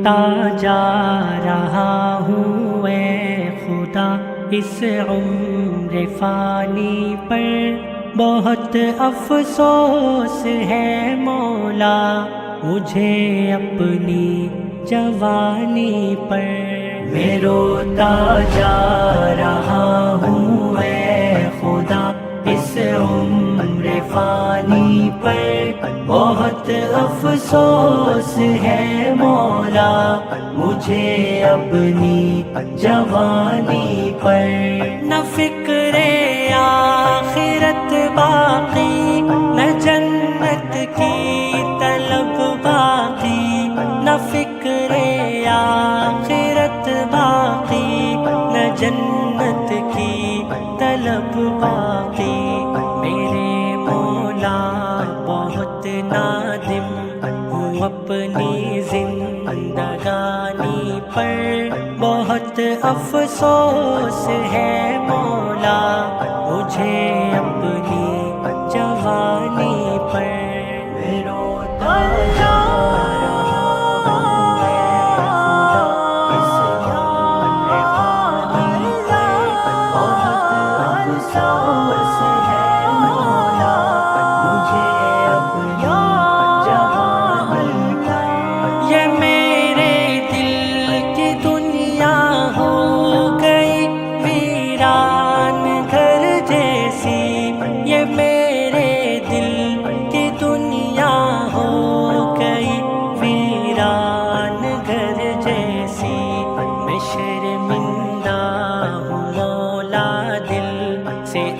روتا جا رہا ہوں اے خدا اس عمر فانی پر، بہت افسوس ہے مولا مجھے اپنی جوانی پر۔ میں روتا جا رہا ہوں اے خدا اس عمر فانی پر، بہت افسوس ہے مولا مجھے اپنی جوانی پر۔ نہ فکر آخرت باقی، نہ جنت کی طلب باقی، نہ فکر آخرت باقی، نہ جنت کی طلب باقی۔ میرے مولا بہت نادم ہوں اپنی زندگانی پر، بہت افسوس ہے مولا مجھے اپنی جوانی پر۔ میں روتا جا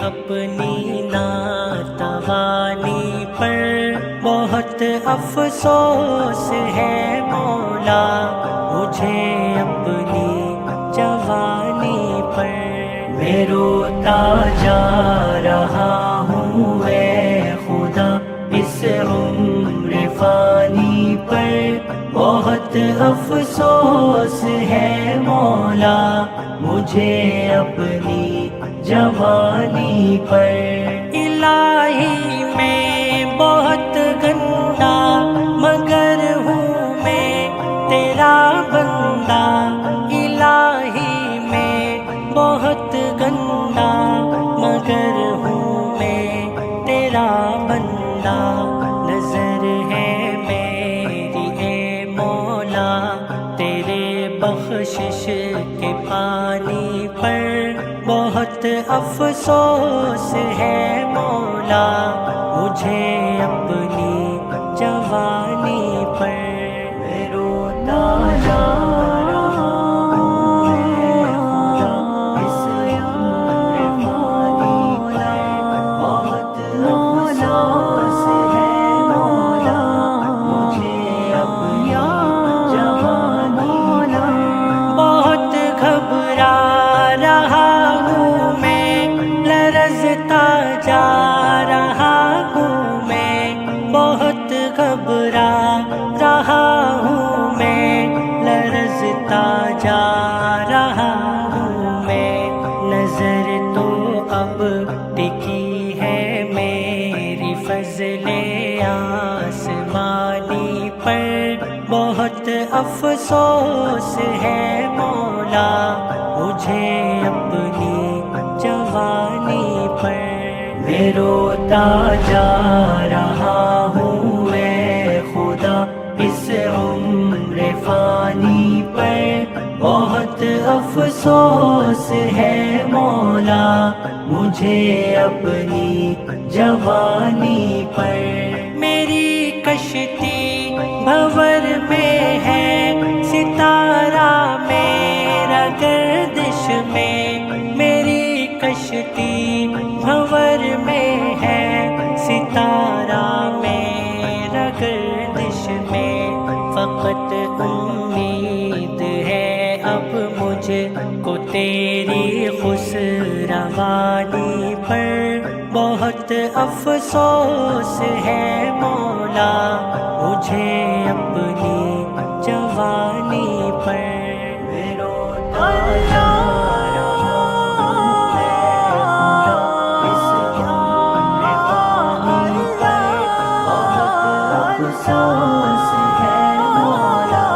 اپنی ناتوانی پر، بہت افسوس ہے مولا مجھے اپنی جوانی پر۔ میں روتا جا رہا ہوں اے خدا اس عمر فانی پر، بہت افسوس ہے مولا مجھے اپنی جوانی پر۔ الہی میں بہت گندا مگر ہوں میں تیرا بندہ، الہی میں بہت گندا مگر ہوں میں تیرا بندہ۔ نظر ہے میری اے مولا تیرے بخشش کے پانی پر، بہت افسوس ہے مولا مجھے اپنی جوانی پر۔ میں روتا جا رہا ہوں اے خدا اس عمر فانی پر، بہت افسوس ہے مولا مجھے اپنی جوانی پر۔ بہت گھبرا رہا ہوں میں، لرزتا جا رہا ہوں میں، بہت گھبرا رہا ہوں میں، لرزتا جا رہا ہوں میں۔ نظر تو اب ٹکی ہے میری فضل آسمانی پر، بہت افسوس ہے مولا مجھے اپنی جوانی پر۔ میں روتا جا رہا ہوں اے خدا اس عمر فانی پر، بہت افسوس ہے مولا مجھے اپنی جوانی پر۔ میری کشتی بھور میں ہے ستارہ میرا گردش میں، میری کشتی بھور میں ہے ستارہ میرا گردش میں۔ فقط امید ہے اب مجھ کو تیری خسروانی پر، بہت افسوس ہے مولا مجھے اپنی جوانی پر۔ میں روتا جا رہا ہوں اے خدا اس عمر فانی پر، بہت افسوس ہے مولا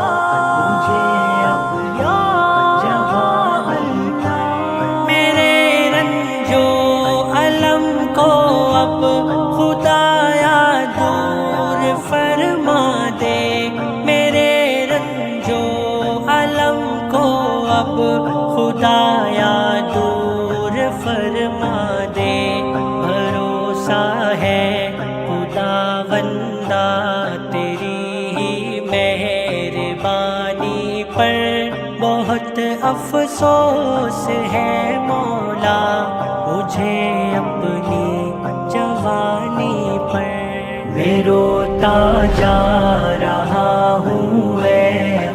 اب خدایا دور فرما دے، میرے رنجو علم کو اب خدایا دور فرما دے۔ بھروسہ ہے خداوندہ تیری ہی مہربانی پر، بہت افسوس ہے مولا مجھے اپنی جوانی پر۔ میں روتا جا رہا ہوں اے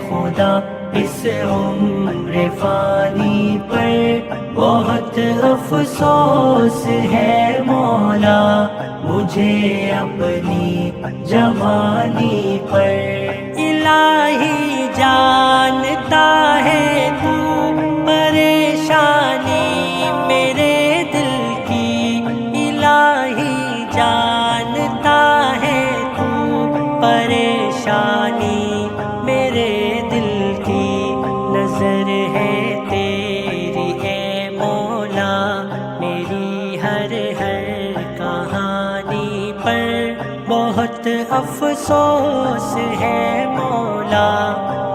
خدا اس عمر فانی پر، بہت افسوس ہے مولا مجھے اپنی جوانی پر۔ الہی جانتا ہے تو پریشانی میرے دل کی، الہی جانتا ہے تو پریشانی میرے دل کی، نظر ہے تیری اے مولا میری ہر کہانی پر، بہت افسوس ہے مولا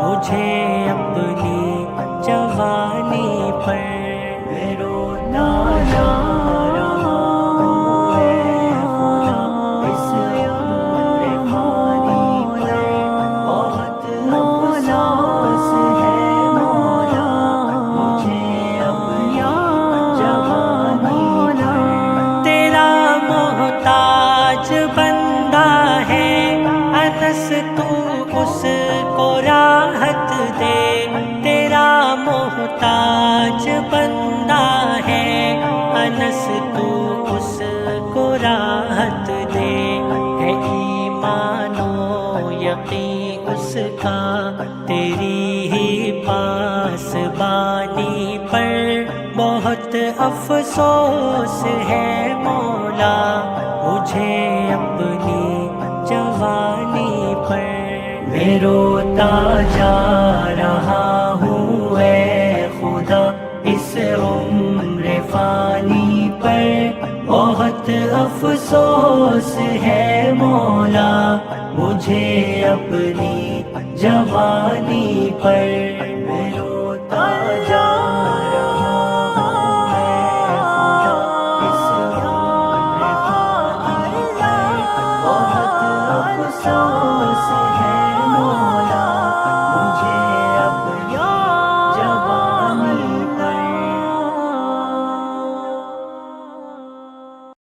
مجھے اپنی جوانی پر۔ میں روتا جا رہا ہوں اے خدا اس عمر فانی پر، بہت افسوس ہے مولا مجھے اپنی جوانی پر۔ تیرا محتاج بندہ ہے انس تو اس کو راحت دے، تیرا محتاج بندہ ہے انس تو اس کو راحت دے۔ ہے ایمان و یقین اس کا تیری ہی پاس بانی پر، بہت افسوس ہے مولا مجھے اپنی جوانی پر۔ میں روتا جا رہا ہوں اے خدا اس عمر فانی پر، بہت افسوس ہے مولا مجھے اپنی جوانی پر۔